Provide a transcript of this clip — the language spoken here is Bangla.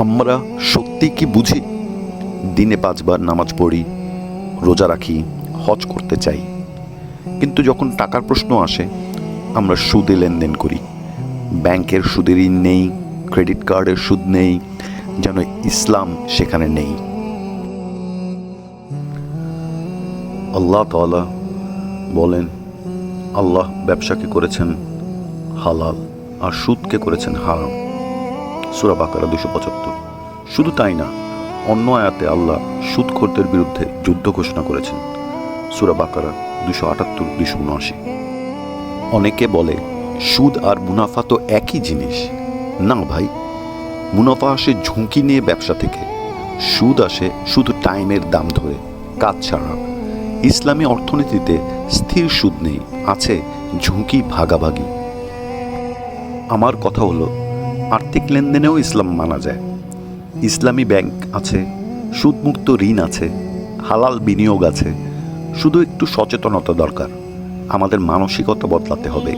আমরা সত্যি কি বুঝি? দিনে 5 বার নামাজ পড়ি, রোজা রাখি, হজ করতে চাই, কিন্তু যখন টাকার প্রশ্ন আসে আমরা সুদে লেনদেন করি। ব্যাংকের সুদের ঋণ নেই, ক্রেডিট কার্ডের সুদ নেই, যেন ইসলাম সেখানে নেই। আল্লাহ তাআলা বলেন, আল্লাহ ব্যবসাকে করেছেন হালাল আর সুদকে করেছেন হারাম। সূরা বাকারা 275। শুধু তাই না, অন্য আয়াতে আল্লাহ সুদখোরদের বিরুদ্ধে যুদ্ধ ঘোষণা করেছেন। সূরা বাকারা 278, 279। অনেকে বলে সুদ আর মুনাফা তো একই জিনিস। না ভাই, মুনাফা আসে ঝুঁকি নিয়ে ব্যবসা থেকে, সুদ আসে শুধু টাইমের দাম ধরে, কাজ ছাড়া। ইসলামী অর্থনীতিতে স্থির সুদ নেই, আছে ঝুঁকি ভাগাভাগি। আমার কথা হলো, আর্থিক লেনদেনেও ইসলাম মানা যায়। ইসলামী ব্যাংক আছে, সুদমুক্ত ঋণ আছে, হালাল বিনিয়োগ আছে। শুধু একটু সচেতনতা দরকার। আমাদের মানসিকতা বদলাতে হবে।